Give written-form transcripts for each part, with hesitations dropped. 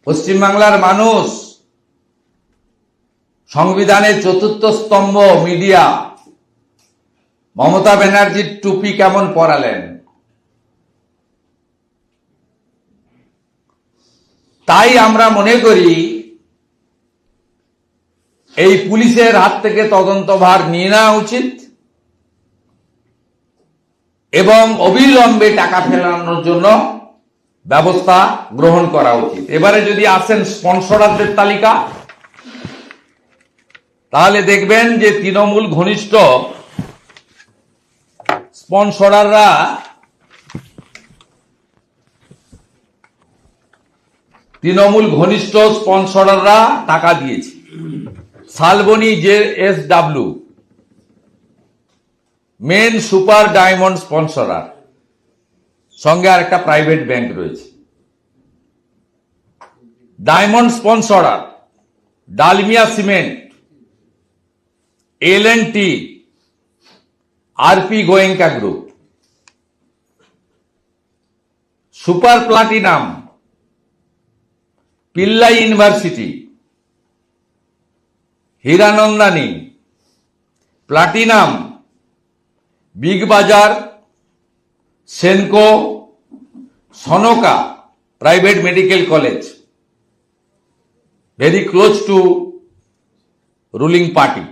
পশ্চিমবাংলার মানুষ সংবিধানের চতুর্থ স্তম্ভ মিডিয়া মমতা ব্যানার্জির টুপি কেমন পরালেন, তাই আমরা মনে করি এই পুলিশের হাত থেকে তদন্তভার নিয়ে নেওয়া উচিত এবং অবিলম্বে টাকা ফেরানোর জন্য ব্যবস্থা গ্রহণ করা উচিত। এবারে যদি আসেন স্পন্সরারদের তালিকা, তাহলে দেখবেন যে তৃণমূল ঘনিষ্ঠ স্পন্সরাররা টাকা দিয়েছে। Salboni JSW main super diamond sponsor, সঙ্গে আর একটা প্রাইভেট ব্যাংক রয়েছে। Diamond sponsor Dalmia cement, L&T, RP Goenka group. Super platinum Pillai university, Hiranandani. Platinum big bazaar, Senco, সনকা private medical college, very close to ruling party.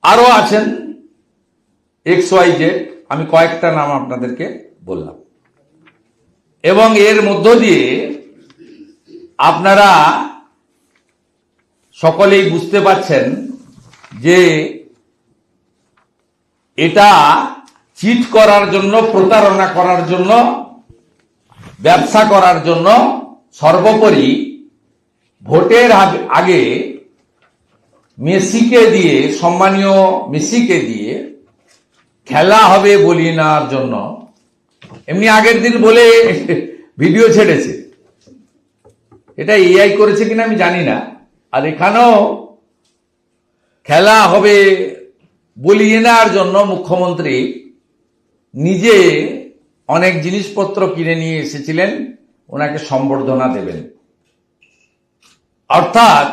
আরো আছেন XYZ, আমি কয়েকটা নাম আপনাদেরকে বললাম। এবং এর মধ্য দিয়ে আপনারা সকলেই বুঝতে পাচ্ছেন যে এটা চিট করার জন্য, প্রতারণা করার জন্য, ব্যবসা করার জন্য, সর্বোপরি ভোটের আগে মেসিকে দিয়ে, সম্মানীয় মেসিকে দিয়ে খেলা হবে বলিয়ে নেওয়ার জন্য এমনি আগের দিন বলে ভিডিও ছেড়েছে। এটা AI করেছে কিনা আমি জানি না। আর এখানেও খেলা হবে বলিয়ে নেওয়ার জন্য মুখ্যমন্ত্রী নিজে অনেক জিনিসপত্র কিনে নিয়ে এসেছিলেন, ওনাকে সম্বর্ধনা দেবেন। অর্থাৎ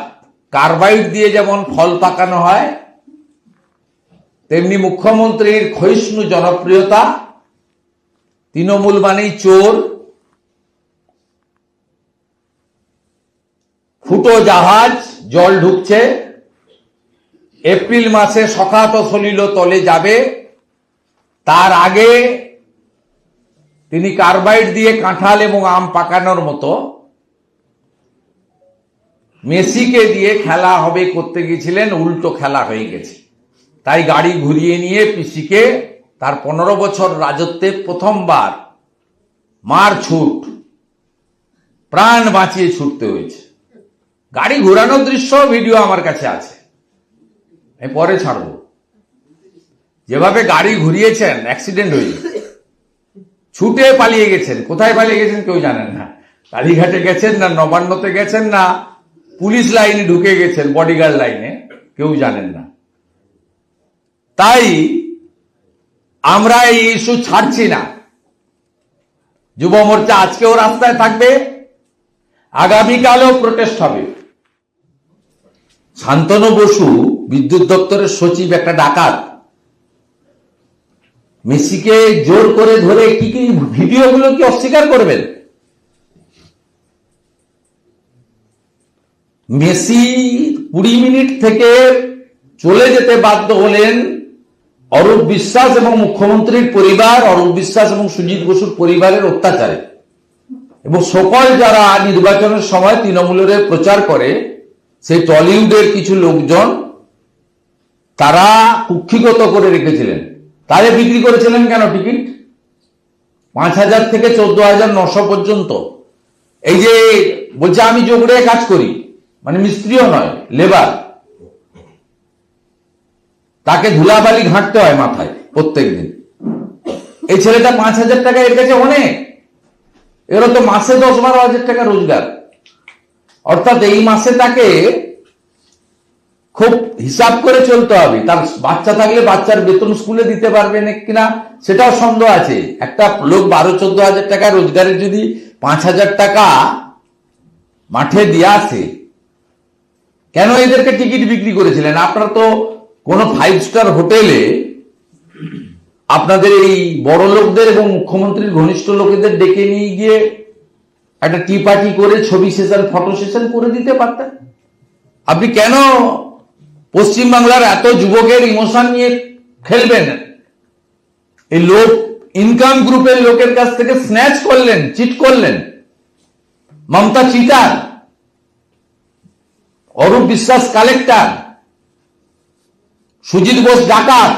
কার্বাইড দিয়ে যেমন ফল পাকানো হয়, তেমনি মুখ্যমন্ত্রীর ক্ষয়িষ্ণু জনপ্রিয়তা, তৃণমূল মানেই চোর, ফুটো জাহাজ, জল ঢুকছে, এপ্রিল মাসে সখাত সলিল তলে যাবে, তার আগে তিনি কার্বাইড দিয়ে কাঁঠাল এবং আম পাকানোর মতো মেসিকে দিয়ে খেলা হবে করতে গেছিলেন, উল্টো খেলা হয়ে গেছে। তাই গাড়ি ঘুরিয়ে নিয়ে পিসিকে তার 15 বছর রাজত্বে প্রথমবার মার ছুট, প্রাণ বাঁচিয়ে ছুটতে হয়েছে। গাড়ি ঘোরানোর দৃশ্য ভিডিও আমার কাছে আছে, আমি পরে ছাড়ব। যেভাবে গাড়ি ঘুরিয়েছেন, অ্যাক্সিডেন্ট হয়ে ছুটে পালিয়ে গেছেন। কোথায় পালিয়ে গেছেন কেউ জানেন না। কালীঘাটে গেছেন না নবান্নতে গেছেন না পুলিশ লাইনে ঢুকে গেছেন, বডিগার্ড লাইনে, কেউ জানেন না। তাই আমরা এই ইস্যু ছাড়ছি না। যুব মোর্চা আজকেও রাস্তায় থাকবে, আগামীকালও প্রোটেস্ট হবে। শান্তনু বসু বিদ্যুৎ দপ্তরের সচিব, একটা ডাকাত, মেসিকে জোর করে ধরে কি কি ভিডিওগুলো কি অস্বীকার করবেন? মেসি 20 মিনিট থেকে চলে যেতে বাধ্য হলেন অরূপ বিশ্বাস এবং মুখ্যমন্ত্রীর পরিবার, অরূপ বিশ্বাস এবং সুজিত বসুর পরিবারের অত্যাচারে। এবং সকল যারা নির্বাচনের সময় তৃণমূলের প্রচার করে, সেই টলিউডের কিছু লোকজন তারা কুক্ষিগত করে রেখেছিলেন। তাদের বিক্রি করেছিলেন কেন টিকিট? 5,000 থেকে 14,900 পর্যন্ত। এই যে বলছে আমি জোগড়ে কাজ করি, মানে মিস্ত্রিও নয়, লেবার, তাকে ধুলাবালি ঘাঁটতে হয় মাথায় প্রত্যেক দিন। এই ছেলেটা 5,000 টাকা এর কাছে অনেক। এর তো মাসে 10-12,000 টাকা রোজগার। অর্থাৎ এই মাসে তাকে খুব হিসাব করে চলতে হবে। তার বাচ্চা থাকলে বাচ্চার বেতন স্কুলে দিতে পারবে না কিনা সেটাও সন্দেহ আছে। একটা লোক 12-14 হাজার টাকা রোজগারের যদি 5,000 টাকা মাঠে দিয়ে আসে, কেন এদেরকে টিকিট বিক্রি করেছিলেন? আপনারা তো কোনো 5 স্টার হোটেলে আপনাদের এই বড় লোকদের এবং মুখ্যমন্ত্রীর ঘনিষ্ঠ লোকেদের ডেকে নিয়ে গিয়ে একটা টি পার্টি করে ছবি সেশন, ফটো সেশন করে দিতে পারতেন। আপনি কেন পশ্চিমবাংলার এত যুবকের ইমোশন নিয়ে খেলবেন? এই লোক ইনকাম গ্রুপের লোকের কাছ থেকে স্ন্যাচ করলেন, চিট করলেন। মমতা চিটার, অরূপ বিশ্বাস কালেক্টর, সুজিত বোস ডাকাত,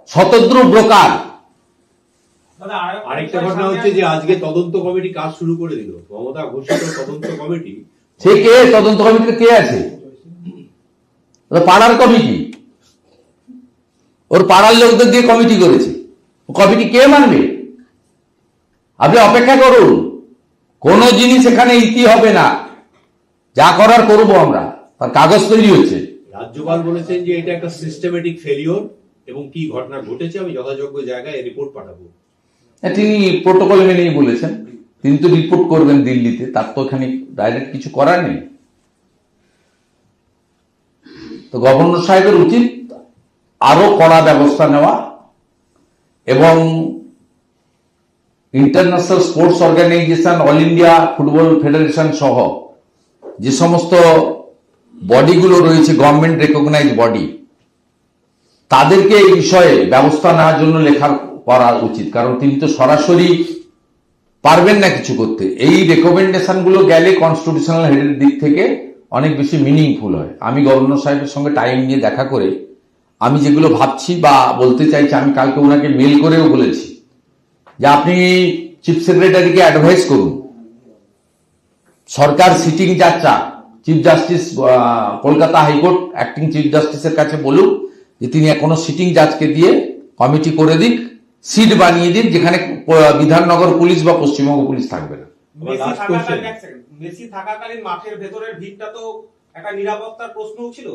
শতদ্রু ব্রোকার। আরেকটা ঘটনা হচ্ছে যে আজকে তদন্ত কমিটি কাজ শুরু করে দিল। মমতা ঘোষিত তদন্ত কমিটি, সে কে? তদন্ত কমিটিতে কে আছে? পাড়ার কমিটি, ওর পাড়ার লোকদের দিয়ে কমিটি করেছে। কমিটি কে মানবে? আপনি অপেক্ষা করুন, কোন জিনিস এখানে ইতি হবে না, যা করার করবো আমরা। তার কাগজ তৈরি হচ্ছে। রাজ্যপাল বলেছেন যে এটা একটা সিস্টেমেটিক ফেলিওর এবং কি ঘটনা ঘটেছে আমি যথাযোগ্য জায়গায় রিপোর্ট পাঠাবো। তিনি প্রোটোকল মেনেই বলেছেন, তিনি তো রিপোর্ট করবেন দিল্লিতে, তার তো এখানে ডাইরেক্ট কিছু করার নেই। তো গভর্নর সাহেবের উচিত আরো কড়া ব্যবস্থা নেওয়া এবং international sports organisation, all India football federation সহ যে সমস্ত বডিগুলো রয়েছে, গভর্নমেন্ট রেকগনাইজ বডি, তাদেরকে এই বিষয়ে ব্যবস্থা নেওয়ার জন্য লেখা করা উচিত। কারণ তিনি তো সরাসরি পারবেন না কিছু করতে। এই রেকমেন্ডেশন গুলো গেলে কনস্টিটিউশনাল হেডের দিক থেকে অনেক বেশি মিনিংফুল হয়। আমি গভর্নর সাহেবের সঙ্গে টাইম নিয়ে দেখা করে আমি যেগুলো ভাবছি বা বলতে চাইছি, আমি কালকে ওনাকে মেল করেও বলেছি যে আপনি চিফ সেক্রেটারিকে অ্যাডভাইস করুন, সরকার সিটিং যাচ্ছা chief justice Kolkata high court acting chief জাস্টিসের কাছে বলুক যে তিনি কোনো সিটিং জাজকে দিয়ে কমিটি করে দিক, সিট বানিয়ে দিন, যেখানে বিধাননগর পুলিশ বা পশ্চিমবঙ্গ পুলিশ থাকবে না। মেসি থাকাকালীন মাঠের ভেতরের ভিড়টা তো একটা নিরাপত্তার প্রশ্নও ছিল।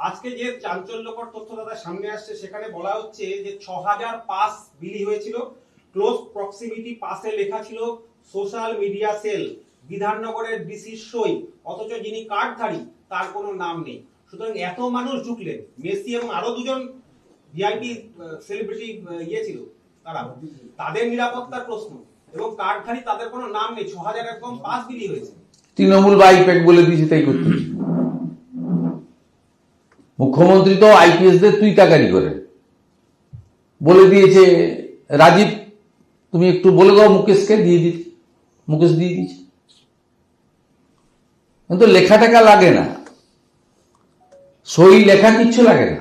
আজকে যে চাঞ্চল্যকর তথ্য দাদা সামনে আসছে, সেখানে বলা হচ্ছে যে 6,000 পাস বিলি হয়েছিল, ক্লোজ প্রক্সিমিটি পাসে লেখা ছিল সোশ্যাল মিডিয়া সেল, বিধাননগরের ডিসির সই, অথচ যিনি কার্ডধারী তার কোনো নাম নেই। সুতরাং এত মানুষ ঢুকলেন, মেসি এবং আরো দুজন ভিআইপি সেলিব্রিটি ছিল, তাদের নিরাপত্তার প্রশ্ন এবং কার্ডধারী তাদের কোনো নাম নেই, 6,000 একদম পাস বিলি হয়েছে। তৃণমূল বা আইপ্যাক বলে দিয়েছে, তাই করতে। মুখ্যমন্ত্রী তো আইপিএস দের তুই তাকারি করে বলে দিয়েছে, রাজীব তুমি একটু বলে দাও মুকেশকে, দিয়ে দিচ্ছে, মুকেশ দিয়ে দিচ্ছে। কিন্তু লেখা টাকা লাগে না, সই লেখা কিচ্ছু লাগে না।